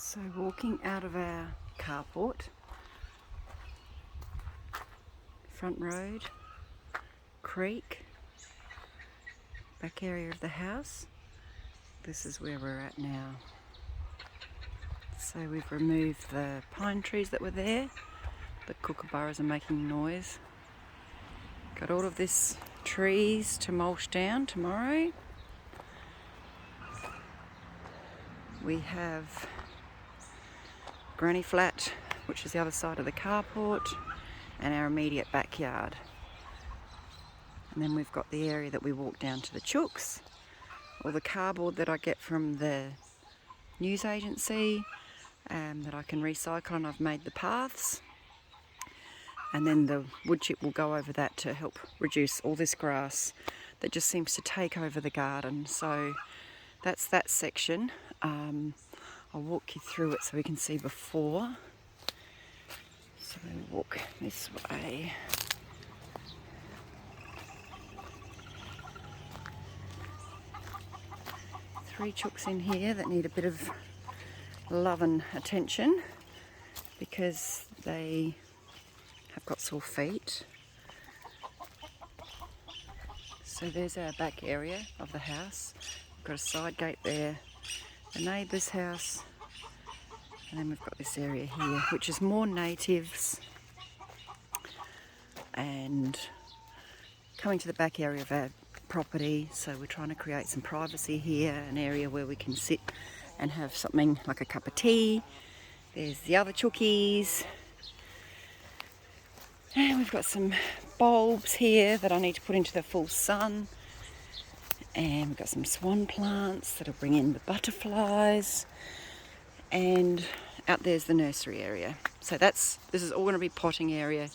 So walking out of our carport, front road, creek, back area of the house, this is where we're at now. So we've removed the pine trees that were there. The kookaburras are making noise. Got all of this trees to mulch down tomorrow. We have Granny Flat, which is the other side of the carport, and our immediate backyard. And then we've got the area that we walk down to the chooks, all the cardboard that I get from the news agency that I can recycle, and I've made the paths. And then the wood chip will go over that to help reduce all this grass that just seems to take over the garden. So that's that section. I'll walk you through it so we can see before. So we walk this way. Three chooks in here that need a bit of love and attention because they have got sore feet. So there's our back area of the house. We've got a side gate there, the neighbour's house, and then we've got this area here, which is more natives. And coming to the back area of our property, so we're trying to create some privacy here, an area where we can sit and have something like a cup of tea. There's the other chookies. And we've got some bulbs here that I need to put into the full sun. And we've got some swan plants that'll bring in the butterflies. And out there's the nursery area. So this is all going to be potting area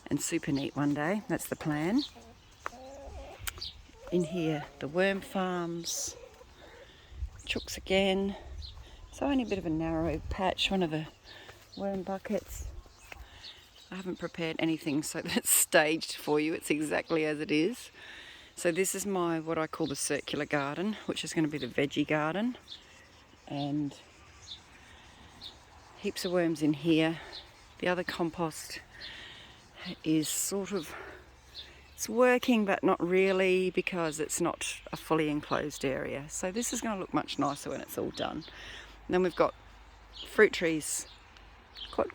and super neat one day. That's the plan. In here, the worm farms, chooks again. So only a bit of a narrow patch, one of the worm buckets. I haven't prepared anything so that's staged for you. It's exactly as it is. So this is my, what I call the circular garden, which is going to be the veggie garden. And heaps of worms in here. The other compost is sort of, it's working but not really because it's not a fully enclosed area. So this is going to look much nicer when it's all done. And then we've got fruit trees.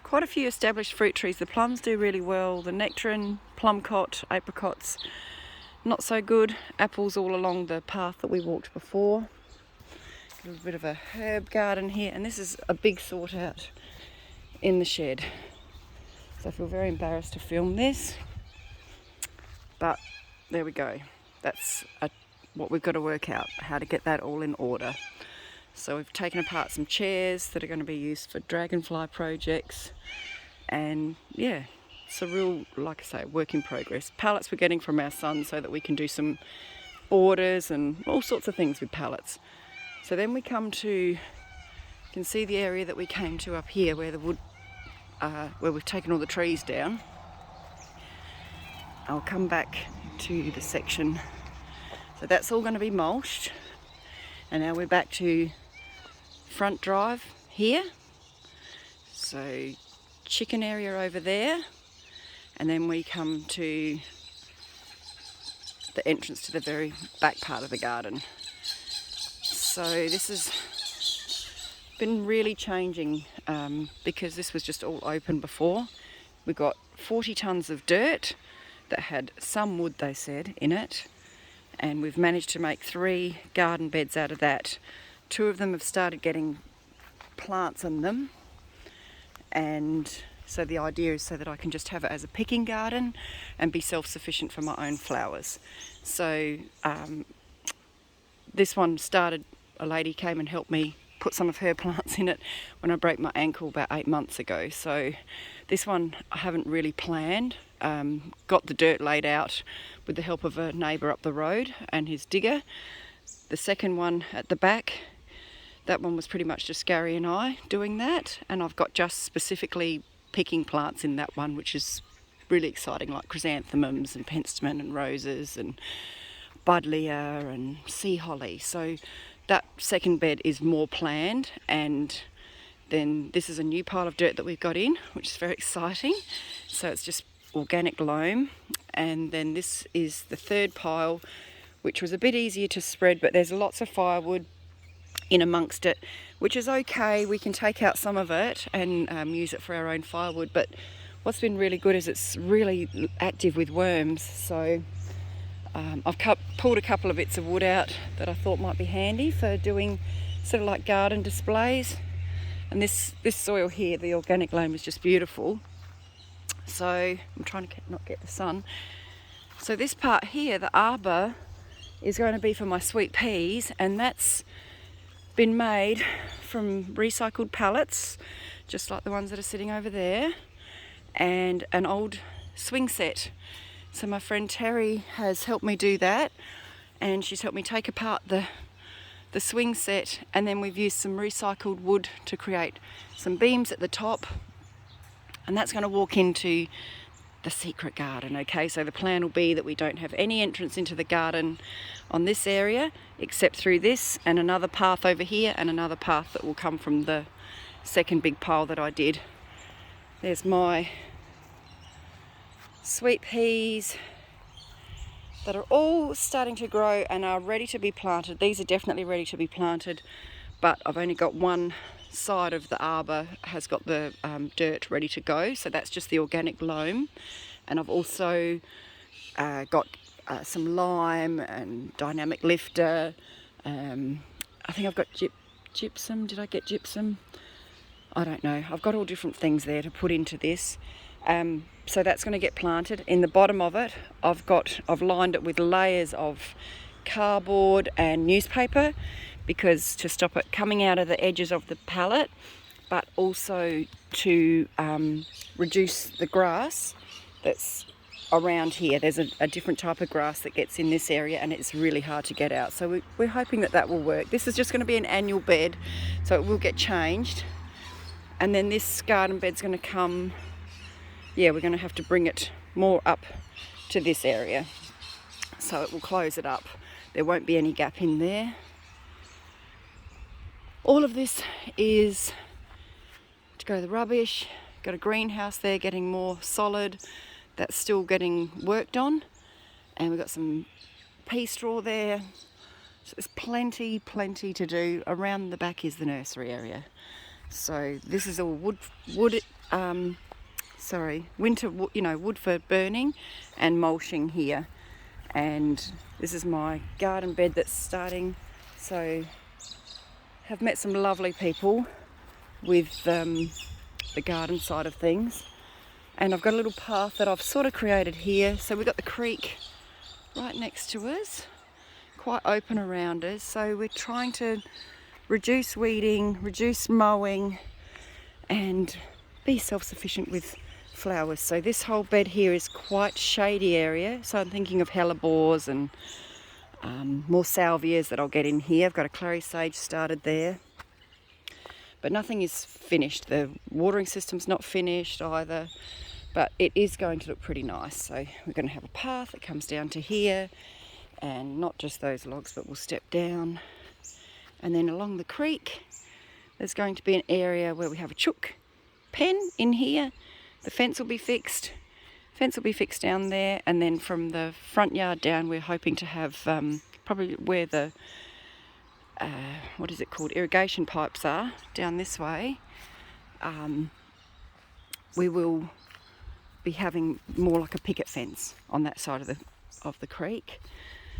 Quite a few established fruit trees. The plums do really well. The nectarine, plumcot, apricots, not so good. Apples all along the path that we walked before. A little bit of a herb garden here, and this is a big sort out in the shed. So I feel very embarrassed to film this, but there we go. That's what we've got to work out, how to get that all in order. So we've taken apart some chairs that are going to be used for dragonfly projects, and yeah, it's a real, like I say, work in progress. Pallets we're getting from our son so that we can do some borders and all sorts of things with pallets. So then we come to, you can see the area that we came to up here where the wood, where we've taken all the trees down. I'll come back to the section. So that's all going to be mulched. And now we're back to front drive here. So chicken area over there. And then we come to the entrance to the very back part of the garden. So this has been really changing because this was just all open before. We got 40 tonnes of dirt that had some wood, they said, in it. And we've managed to make 3 garden beds out of that. 2 of them have started getting plants in them. And so the idea is so that I can just have it as a picking garden and be self-sufficient for my own flowers. So this one started, a lady came and helped me put some of her plants in it when I broke my ankle about 8 months ago. So this one I haven't really planned. Got the dirt laid out with the help of a neighbour up the road and his digger. The second one at the back, that one was pretty much just Gary and I doing that, and I've got just specifically picking plants in that one, which is really exciting, like chrysanthemums and penstemon and roses and buddleia and sea holly. So that second bed is more planned, and then this is a new pile of dirt that we've got in, which is very exciting. So it's just organic loam. And then this is the third pile, which was a bit easier to spread, but there's lots of firewood in amongst it, which is okay. We can take out some of it and use it for our own firewood, but what's been really good is it's really active with worms. So I've pulled a couple of bits of wood out that I thought might be handy for doing sort of like garden displays. And this soil here, the organic loam, is just beautiful. So I'm trying to not get the sun. So this part here, the arbor, is going to be for my sweet peas, and that's been made from recycled pallets, just like the ones that are sitting over there, and an old swing set. So my friend Terry has helped me do that, and she's helped me take apart the swing set, and then we've used some recycled wood to create some beams at the top, and that's going to walk into the secret garden. Okay, so the plan will be that we don't have any entrance into the garden on this area except through this and another path over here and another path that will come from the second big pile that I did. There's my sweet peas that are all starting to grow and are ready to be planted. These are definitely ready to be planted, but I've only got one side of the arbor has got the dirt ready to go, so that's just the organic loam. And I've also got some lime and dynamic lifter. I think I've got gypsum. Did I get gypsum? I don't know. I've got all different things there to put into this. So that's going to get planted. In the bottom of it, I've lined it with layers of cardboard and newspaper, because to stop it coming out of the edges of the pallet, but also to reduce the grass that's around here. There's a different type of grass that gets in this area, and it's really hard to get out. So we're hoping that will work. This is just going to be an annual bed, so it will get changed. And then this garden bed's going to come, we're going to have to bring it more up to this area. So it will close it up. There won't be any gap in there. All of this is to go to the rubbish. Got a greenhouse there getting more solid. That's still getting worked on. And we've got some pea straw there. So there's plenty to do. Around the back is the nursery area. So this is all winter wood for burning and mulching here. And this is my garden bed that's starting. So have met some lovely people with the garden side of things, and I've got a little path that I've sort of created here. So we've got the creek right next to us, quite open around us, so we're trying to reduce weeding, reduce mowing, and be self-sufficient with flowers. So this whole bed here is quite shady area, so I'm thinking of hellebores and more salvias that I'll get in here. I've got a clary sage started there, but nothing is finished. The watering system's not finished either, but it is going to look pretty nice. So we're going to have a path that comes down to here, and not just those logs, but we'll step down. And then along the creek, there's going to be an area where we have a chook pen in here. The fence will be fixed. Fence will be fixed down there, and then from the front yard down, we're hoping to have probably where the irrigation pipes are down this way. We will be having more like a picket fence on that side of the creek.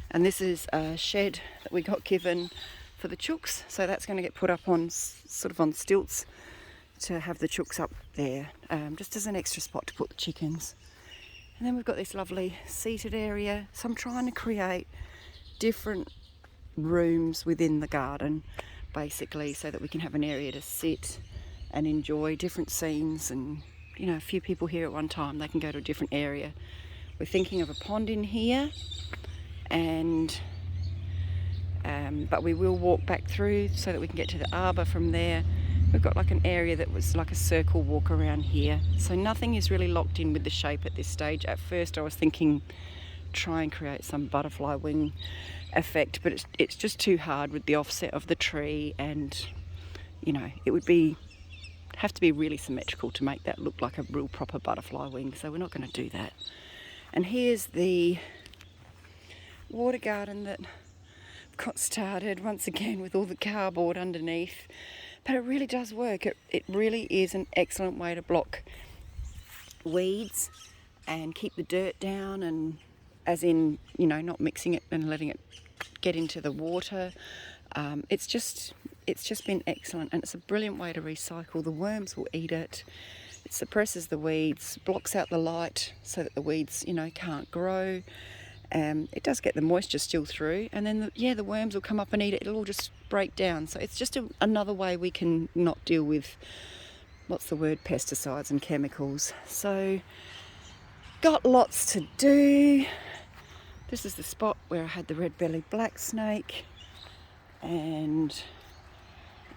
And this is a shed that we got given for the chooks, so that's going to get put up on stilts to have the chooks up there, just as an extra spot to put the chickens. And then we've got this lovely seated area. So I'm trying to create different rooms within the garden, basically, so that we can have an area to sit and enjoy different scenes. And a few people here at one time, they can go to a different area. We're thinking of a pond in here, and but we will walk back through so that we can get to the arbour from there. We've got like an area that was like a circle walk around here. So nothing is really locked in with the shape at this stage. At first I was thinking try and create some butterfly wing effect, but it's just too hard with the offset of the tree, and it would be have to be really symmetrical to make that look like a real proper butterfly wing, so we're not going to do that. And here's the water garden that got started once again with all the cardboard underneath, but it really does work. It really is an excellent way to block weeds and keep the dirt down, and as in, you know, not mixing it and letting it get into the water. It's just been excellent, and it's a brilliant way to recycle. The worms will eat it. It suppresses the weeds, blocks out the light so that the weeds, you know, can't grow. It does get the moisture still through, and then the worms will come up and eat it. It'll all just break down. So it's just another way we can not deal with, what's the word, pesticides and chemicals. So got lots to do. This is the spot where I had the red-bellied black snake, and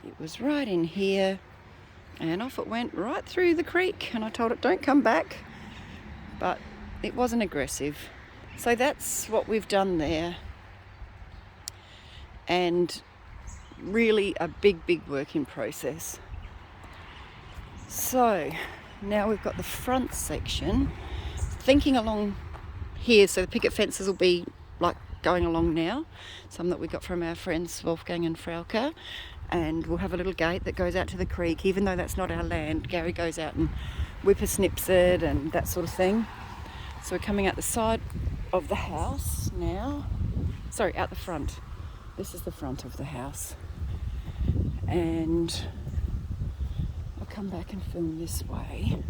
it was right in here, and off it went right through the creek, and I told it don't come back, but it wasn't aggressive. So that's what we've done there, and really a big work in process. So now we've got the front section, thinking along here, so the picket fences will be like going along now, some that we got from our friends Wolfgang and Frauke, and we'll have a little gate that goes out to the creek. Even though that's not our land, Gary goes out and whippersnips it and that sort of thing. So we're coming out the side of the house now. Sorry, out the front. This is the front of the house. And I'll come back and film this way.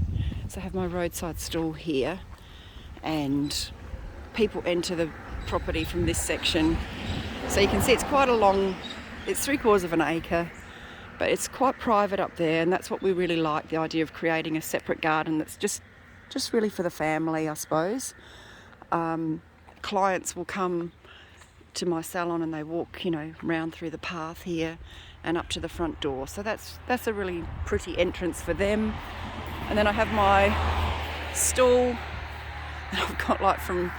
So I have my roadside stall here, and people enter the property from this section. So you can see it's quite a long, it's 3/4 of an acre, but it's quite private up there, and that's what we really like, the idea of creating a separate garden that's just really for the family, I suppose. Clients will come to my salon and they walk, you know, round through the path here and up to the front door. So that's a really pretty entrance for them. And then I have my stall that I've got like from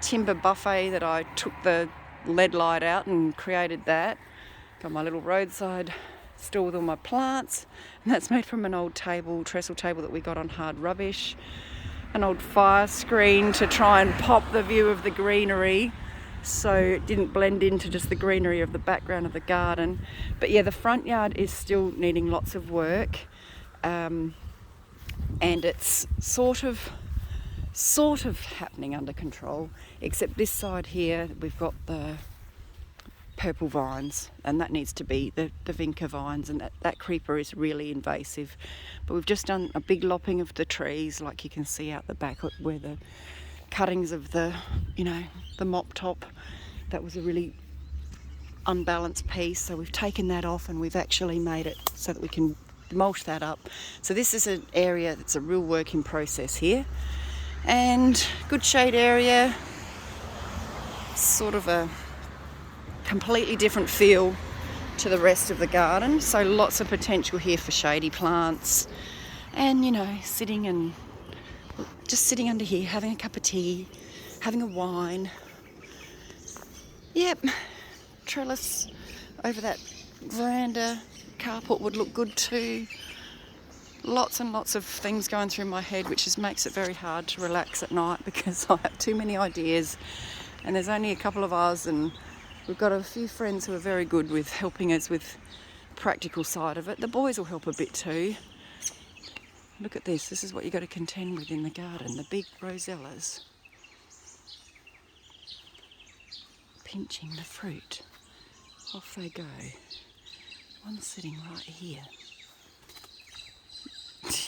Timber Buffet, that I took the LED light out and created that. Got my little roadside stall with all my plants, and that's made from an old trestle table that we got on Hard Rubbish. An old fire screen to try and pop the view of the greenery, so it didn't blend into just the greenery of the background of the garden. But yeah, the front yard is still needing lots of work, and it's sort of happening under control, except this side here we've got the purple vines, and that needs to be the vinca vines, and that creeper is really invasive. But we've just done a big lopping of the trees, like you can see out the back where the cuttings of the, you know, the mop top, that was a really unbalanced piece, so we've taken that off and we've actually made it so that we can mulch that up. So this is an area that's a real work in process here, and good shade area, sort of a completely different feel to the rest of the garden. So lots of potential here for shady plants, and you know, sitting under here, having a cup of tea, having a wine. Yep, trellis over that veranda, carport would look good too. Lots and lots of things going through my head, which just makes it very hard to relax at night because I have too many ideas, and there's only a couple of us, and we've got a few friends who are very good with helping us with the practical side of it. The boys will help a bit too. Look at this. This is what you've got to contend with in the garden. The big rosellas. Pinching the fruit. Off they go. One's sitting right here.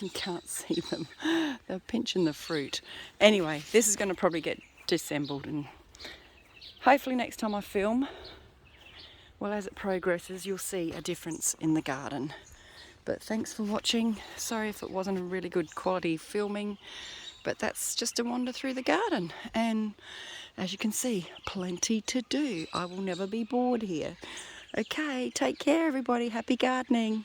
You can't see them. They're pinching the fruit. Anyway, this is going to probably get disassembled, and hopefully next time I film, well, as it progresses, you'll see a difference in the garden. But thanks for watching. Sorry if it wasn't a really good quality filming, but that's just a wander through the garden. And as you can see, plenty to do. I will never be bored here. Okay, take care everybody. Happy gardening.